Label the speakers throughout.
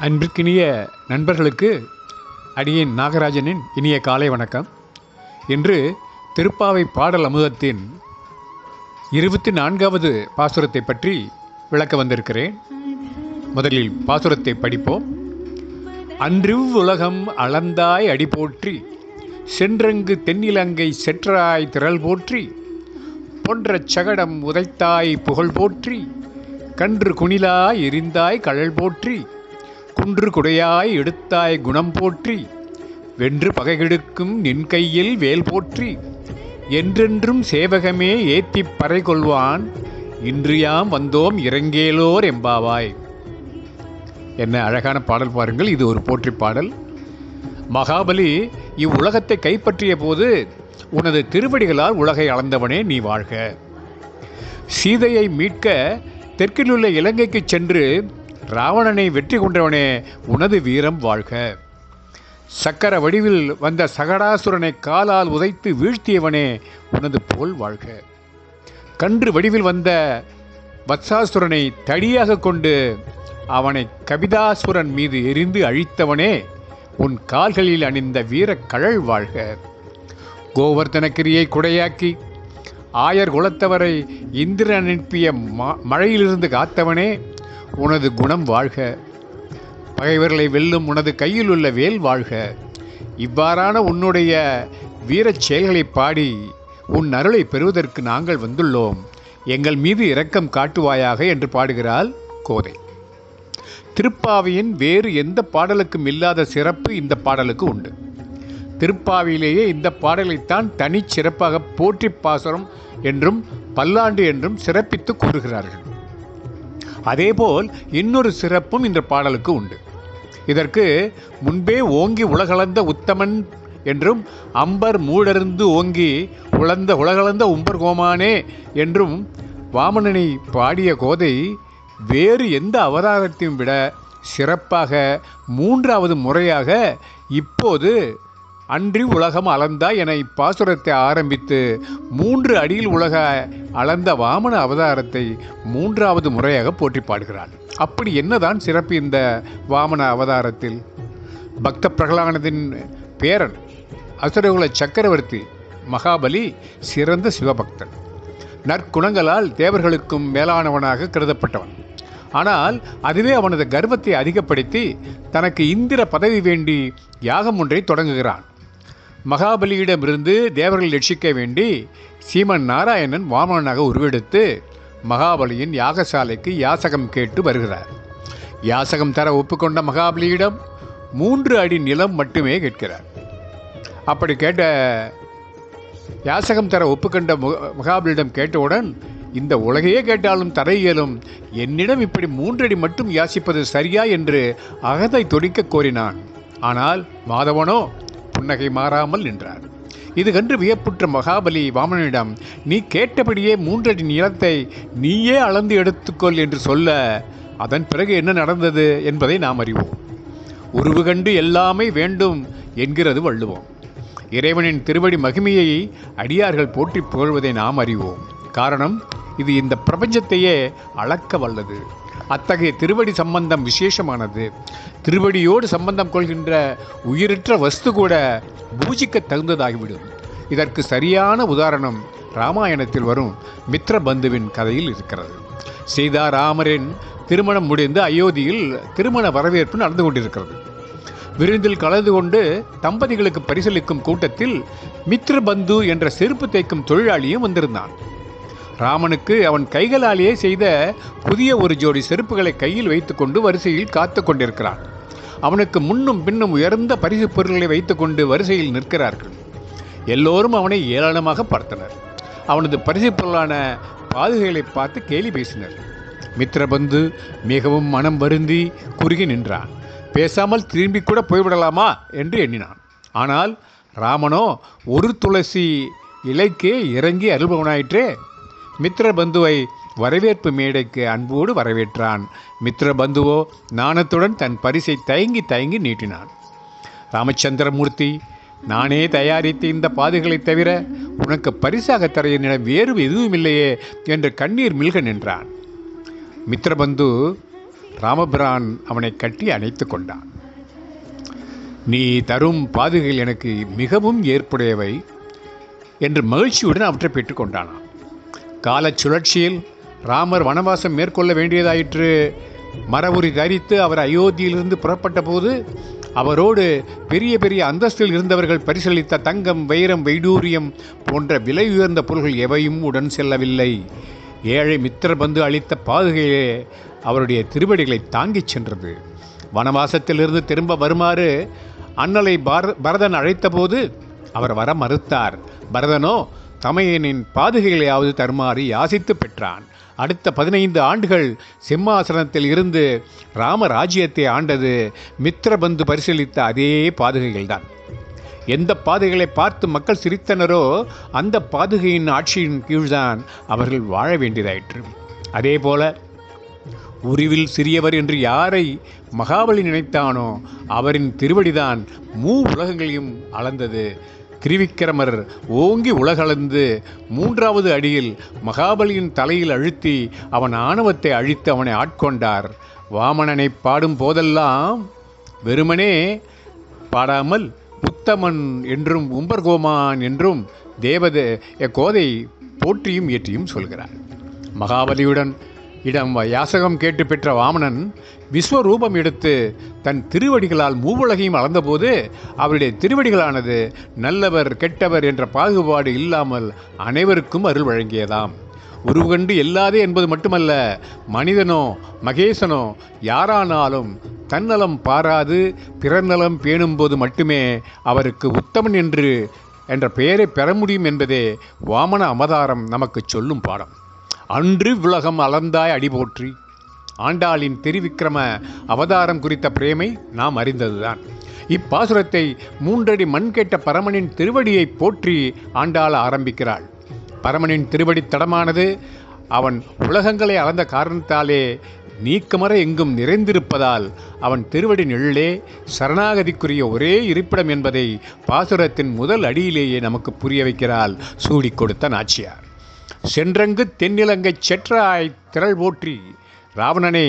Speaker 1: அன்பிற்கினிய நண்பர்களுக்கு அடியேன் நாகராஜனின் இனிய காலை வணக்கம். இன்று திருப்பாவை பாடல் அமுதத்தின் 24வது பாசுரத்தை பற்றி விளக்க வந்திருக்கிறேன். முதலில் பாசுரத்தை படிப்போம். அன்றிவ்வுலகம் அளந்தாய் அடி போற்றி, சென்றங்கு தென்னிலங்கை செற்றாய் திரள் போற்றி, பொன்ற சகடம் உதைத்தாய் புகழ் போற்றி, கன்று குணிலாய் எரிந்தாய் கழல் போற்றி, குன்று குடையாய் எடுத்தாய் குணம் போற்றி, வென்று பகைகெடுக்கும் நின் கையில் வேல் போற்றி, என்றென்றும் சேவகமே ஏத்திப் பறை கொள்வான், இன்று யாம் வந்தோம் இறங்கேலோர் எம்பாவாய். என்ன அழகான பாடல் பாருங்கள். இது ஒரு போற்றி பாடல். மகாபலி இவ்வுலகத்தை கைப்பற்றிய போது, உனது திருவடிகளால் உலகை அளந்தவனே நீ வாழ்க. சீதையை மீட்க தெற்கிலுள்ள இலங்கைக்கு சென்று ராவணனை வெற்றி கொண்டவனே உனது வீரம் வாழ்க. சக்கர வடிவில் வந்த சகடாசுரனை காலால் உதைத்து வீழ்த்தியவனே உனது போல் வாழ்க. கன்று வடிவில் வந்த வத்சாசுரனை தடியாக கொண்டு அவனை கபிதாசுரன் மீது எரிந்து அழித்தவனே உன் கால்களில் அணிந்த வீர கழல் வாழ்க. கோவர்த்தனகிரியை குடையாக்கி ஆயர் குலத்தவரை இந்திரன் அனுப்பிய மழையிலிருந்து காத்தவனே உனது குணம் வாழ்க. பகைவர்களை வெல்லும் உனது கையில் உள்ள வேல் வாழ்க. இவ்வாறான உன்னுடைய வீரச் செயல்களை பாடி உன் அருளை பெறுவதற்கு நாங்கள் வந்துள்ளோம், எங்கள் மீது இரக்கம் காட்டுவாயாக என்று பாடுகிறாள் கோதை. திருப்பாவையின் வேறு எந்த பாடலுக்கும் இல்லாத சிறப்பு இந்த பாடலுக்கு உண்டு. திருப்பாவையிலேயே இந்த பாடலைத்தான் தனிச் சிறப்பாக போற்றி பாசுரம் என்றும் பல்லாண்டு என்றும் சிறப்பித்து கூறுகிறார்கள். அதேபோல் இன்னொரு சிறப்பும் இந்த பாடலுக்கு உண்டு. இதற்கு முன்பே ஓங்கி உலகளந்த உத்தமன் என்றும், அம்பர் மூடருந்து ஓங்கி உலகளந்த உம்பர் கோமானே என்றும் வாமனனை பாடிய கோதை வேறு எந்த அவதாரத்தையும் விட சிறப்பாக 3வது முறையாக இப்போது அன்றி உலகம் அளந்தாய் என இப்பாசுரத்தை ஆரம்பித்து 3 அடியில் உலக அளந்த வாமன அவதாரத்தை 3வது முறையாக போற்றி பாடுகிறாள். அப்படி என்னதான் சிறப்பு இந்த வாமன அவதாரத்தில்? பக்த பிரகலானத்தின் பேரன் அசுரகுல சக்கரவர்த்தி மகாபலி சிறந்த சிவபக்தன். நற்குணங்களால் தேவர்களுக்கும் மேலானவனாக கருதப்பட்டவன். ஆனால் அதுவே அவனது கர்வத்தை அதிகப்படுத்தி தனக்கு இந்திர பதவி வேண்டி யாகம் ஒன்றை தொடங்குகிறான். மகாபலியிடமிருந்து தேவர்கள் ரட்சிக்க வேண்டி சீமன் நாராயணன் வாமனனாக உருவெடுத்து மகாபலியின் யாகசாலைக்கு யாசகம் கேட்டு வருகிறார். யாசகம் தர ஒப்புக்கொண்ட மகாபலியிடம் 3 அடி நிலம் மட்டுமே கேட்கிறார். அப்படி கேட்ட யாசகம் தர ஒப்புக்கொண்ட மகாபலியிடம் கேட்டவுடன், இந்த உலகையே கேட்டாலும் தர இயலும், என்னிடம் இப்படி 3 அடி மட்டும் யாசிப்பது சரியா என்று அகதை தொடிக்க கோரினான். ஆனால் மாதவனோ புன்னகை மாறாமல் நின்றார். இது கண்டு வியப்புற்ற மகாபலி வாமனிடம், நீ கேட்டபடியே 3 அடி நிலத்தை நீயே அளந்து எடுத்துக்கொள் என்று சொல்ல, அதன் பிறகு என்ன நடந்தது என்பதை நாம் அறிவோம். உருவு கண்டு எல்லாமே வேண்டும் என்கிறது வள்ளுவம். இறைவனின் திருவடி மகிமையை அடியார்கள் போற்றி புகழ்வதை நாம் அறிவோம். காரணம், இது இந்த பிரபஞ்சத்தையே அளக்க வல்லது. அத்தகைய திருவடி சம்பந்தம் விசேஷமானது. திருவடியோடு சம்பந்தம் கொள்கின்ற உயிரற்ற வஸ்து கூட பூஜிக்க தகுந்ததாகிவிடும். இதற்கு சரியான உதாரணம் ராமாயணத்தில் வரும் மித்ரபந்துவின் கதையில் இருக்கிறது. சீதாராமரின் திருமணம் முடிந்து அயோத்தியில் திருமண வரவேற்பு நடந்து கொண்டிருக்கிறது. விருந்தில் கலந்து கொண்டு தம்பதிகளுக்கு பரிசளிக்கும் கூட்டத்தில் மித்ரபந்து என்ற செருப்பு தைக்கும் தொழிலாளியும் வந்திருந்தான். ராமனுக்கு அவன் கைகளாலேயே செய்த புதிய ஒரு ஜோடி செருப்புகளை கையில் வைத்துக்கொண்டு வரிசையில் காத்து கொண்டிருக்கிறான். அவனுக்கு முன்னும் பின்னும் உயர்ந்த பரிசு பொருட்களை வைத்துக்கொண்டு வரிசையில் நிற்கிறார்கள். எல்லோரும் அவனை ஏளனமாக பார்த்தனர். அவனது பரிசு பொருளான பாதுகைகளை பார்த்து கேலி பேசினர். மித்ரபந்து மிகவும் மனம் வருந்தி குறுகி நின்றான். பேசாமல் திரும்பி கூட போய்விடலாமா என்று எண்ணினான். ஆனால் ராமனோ ஒரு துளசி இலைக்கே இறங்கி அருள்பவனாயிற்றே. மித்ரபந்துவை வரவேற்பு மேடைக்கு அன்போடு வரவேற்றான். மித்ரபந்துவோ நாணத்துடன் தன் பரிசை தயங்கி தயங்கி நீட்டினான். ராமச்சந்திரமூர்த்தி, நானே தயாரித்து இந்த பாதுகளை தவிர உனக்கு பரிசாக தர என்னிடம் வேறு எதுவும் இல்லையே என்று கண்ணீர் மில்க நின்றான். மித்ரபந்து ராமபிரான் அவனை கட்டி அணைத்து கொண்டான். நீ தரும் பாதுகைகள் எனக்கு மிகவும் ஏற்புடையவை என்று மகிழ்ச்சியுடன் அவற்றை பெற்றுக்கொண்டானாம். கால சுழற்சியில் ராமர் வனவாசம் மேற்கொள்ள வேண்டியதாயிற்று. மரவுரி தரித்து அவர் அயோத்தியிலிருந்து புறப்பட்ட போது அவரோடு பெரிய பெரிய அந்தஸ்தில் இருந்தவர்கள் பரிசளித்த தங்கம், வைரம், வைடூரியம் போன்ற விலை உயர்ந்த பொருள்கள் எவையும் உடன் செல்லவில்லை. ஏழை மித்திரபந்து அளித்த பாதுகையே அவருடைய திருவடிகளை தாங்கிச் சென்றது. வனவாசத்திலிருந்து திரும்ப வருமாறு அண்ணலை பரதன் அழைத்தபோது அவர் வர மறுத்தார். பரதனோ தமையனின் பாதுகைகளையாவது தருமாறு யாசித்து பெற்றான். அடுத்த 15 ஆண்டுகள் சிம்மாசனத்தில் இருந்து ராமராஜ்யத்தை ஆண்டது மித்திரபந்து பரிசீலித்த அதே பாதுகைகள்தான். எந்த பாதுகைகளை பார்த்து மக்கள் சிரித்தனரோ அந்த பாதுகையின் ஆட்சியின் கீழ்தான் அவர்கள் வாழ வேண்டியதாயிற்று. அதே போல உருவில் சிறியவர் என்று யாரை மகாபலி நினைத்தானோ அவரின் திருவடிதான் உலகங்களையும் அளந்தது. திரிவிக்கிரமர் ஓங்கி உலகளந்து 3வது அடியில் மகாபலியின் தலையில் அழுத்தி அவன் ஆணவத்தை அழித்து அவனை ஆட்கொண்டார். வாமனனை பாடும் போதெல்லாம் வெறுமனே பாடாமல் உத்தமன் என்றும் உம்பர்கோமான் என்றும் கோதை போற்றியும் ஏற்றியும் சொல்கிறார். மகாபலியுடன் யாசகம் கேட்டு பெற்ற வாமனன் விஸ்வரூபம் எடுத்து தன் திருவடிகளால் மூவுலகையும் அளந்தபோது அவருடைய திருவடிகளானது நல்லவர் கெட்டவர் என்ற பாகுபாடு இல்லாமல் அனைவருக்கும் அருள் வழங்கியதாம். உருவகண்டு எல்லாதே என்பது மட்டுமல்ல, மனிதனோ மகேசனோ யாரானாலும் தன்னலம் பாராது பிறநலம் பேணும்போது மட்டுமே அவருக்கு உத்தமன் என்ற பெயரை பெற முடியும் என்பதே வாமன அவதாரம் நமக்கு சொல்லும் பாடம். அன்று உலகம் அளந்தாய் அடிபோற்றி ஆண்டாளின் திரிவிக்கிரம அவதாரம் குறித்த பிரேமை நாம் அறிந்ததுதான். இப்பாசுரத்தை 3 அடி மண் கேட்ட பரமனின் திருவடியை போற்றி ஆண்டாள் ஆரம்பிக்கிறாள். பரமனின் திருவடி தடமானது அவன் உலகங்களை அளந்த காரணத்தாலே நீக்கமர எங்கும் நிறைந்திருப்பதால் அவன் திருவடி நிழலே சரணாகதிக்குரிய ஒரே இருப்பிடம் என்பதை பாசுரத்தின் முதல் அடியிலேயே நமக்கு புரிய வைக்கிறாள் சூடி கொடுத்த நாச்சியார். சென்றங்கு தென்னிலங்கை செற்றாய் திரள் போற்றி ராவணனை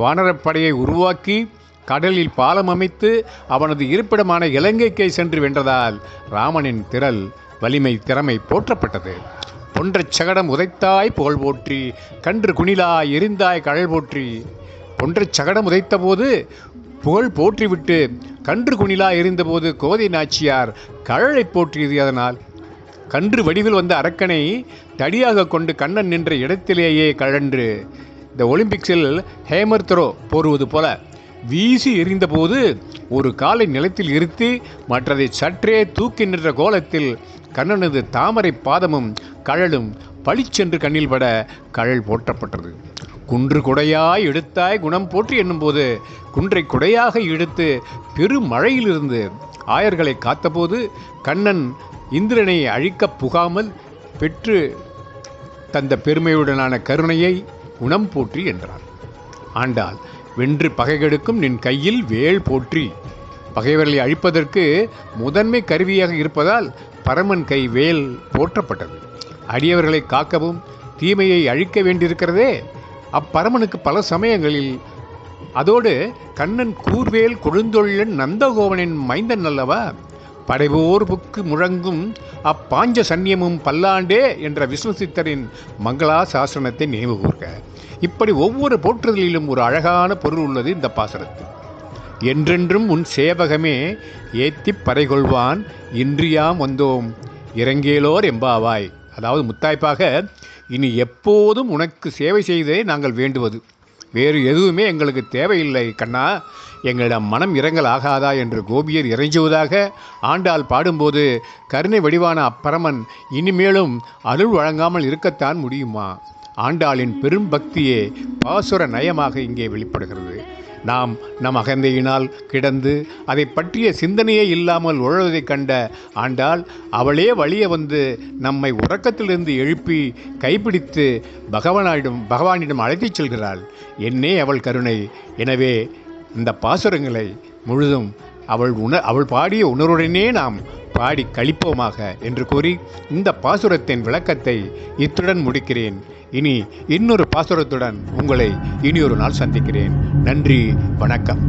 Speaker 1: வானரப்படையை உருவாக்கி கடலில் பாலம் அமைத்து அவனது இருப்பிடமான இலங்கைக்கே சென்று வென்றதால் ராமனின் திரள் வலிமை திறமை போற்றப்பட்டது. பொன்றச் சகடம் உதைத்தாய் புகழ் போற்றி கன்று குணிலாய் எரிந்தாய் கழல் போற்றி. பொன்றச் சகடம் உதைத்த போது புகழ் போற்றிவிட்டு கன்று குணிலாய் எரிந்தபோது கோதை நாச்சியார் கழலை போற்றியது. அதனால் கன்று வடிவில் வந்த அரக்கனை தடியாக கொண்டு கண்ணன் நின்ற இடத்திலேயே கழன்று இந்த ஒலிம்பிக்ஸில் ஹேமர் த்ரோ போடுவது போல வீசி எறிந்தபோது ஒரு காலை நிலத்தில் இருத்தி மற்றதை சற்றே தூக்கி நின்ற கோலத்தில் கண்ணனது தாமரை பாதமும் கழலும் பளிச்சென்று கண்ணில் பட கழல் போற்றப்பட்டது. குன்று குடையாய் எடுத்தாய் குணம் போற்றி என்னும்போது குன்றை குடையாக எடுத்து பெரும் மழையிலிருந்து ஆயர்களை காத்தபோது கண்ணன் இந்திரனை அழிக்கப் புகாமல் பெற்று தந்த பெருமையுடனான கருணையை குணம் போற்றி என்றார். ஆண்டாள் வென்று பகைகெடுக்கும் நின் கையில் வேல் போற்றி. பகைவர்களை அழிப்பதற்கு முதன்மை கருவியாக இருப்பதால் பரமன் கை வேல் போற்றப்பட்டது. அடியவர்களை காக்கவும் தீமையை அழிக்க வேண்டியிருக்கிறதே அப்பரமனுக்கு பல சமயங்களில். அதோடு கண்ணன் கூர்வேல் கொழுந்தொழிலன் நந்தகோவனின் மைந்தன் அல்லவா. படைபோர் புக்கு முழங்கும் அப்பாஞ்ச சன்னியமும் பல்லாண்டே என்ற விஷ்ணுசித்தரின் மங்களா சாசனத்தை நினைவு கூர்க. இப்படி ஒவ்வொரு போற்றுதலிலும் ஒரு அழகான பொருள் உள்ளது இந்த பாசுரத்தில். என்றென்றும் உன் சேவகமே ஏத்திப் பறைகொள்வான் இன்றியாம் வந்தோம் இறங்கேலோர் எம்பாவாய். அதாவது முத்தாய்ப்பாக இனி எப்போதும் உனக்கு சேவை செய்தே நாங்கள் வேண்டுவது, வேறு எதுவுமே எங்களுக்கு தேவையில்லை கண்ணா, எங்களிடம் மனம் இரங்கல் ஆகாதா என்று கோபியர் இறைஞ்சுவதாக ஆண்டாள் பாடும்போது கருணை வடிவான அப்பரமன் இனிமேலும் அருள் வழங்காமல் இருக்கத்தான் முடியுமா? ஆண்டாளின் பெரும் பக்தியே பாசுர நயமாக இங்கே வெளிப்படுகிறது. நாம் நம் அகந்தையினால் கிடந்து அதை பற்றிய சிந்தனையே இல்லாமல் உழவதைக் கண்ட ஆண்டாள் அவளே வந்து நம்மை உறக்கத்திலிருந்து எழுப்பி கைப்பிடித்து பகவானிடம் அழைத்துச் செல்கிறாள். என்னே அவள் கருணை. எனவே இந்த பாசுரங்களை முழுதும் அவள் பாடிய உணர்வுடனே நாம் பாடி கழிப்போமாக என்று கூறி இந்த பாசுரத்தின் விளக்கத்தை இத்துடன் முடிக்கிறேன். இனி இன்னொரு பாசுரத்துடன் உங்களை இனியொரு நாள் சந்திக்கிறேன். நன்றி, வணக்கம்.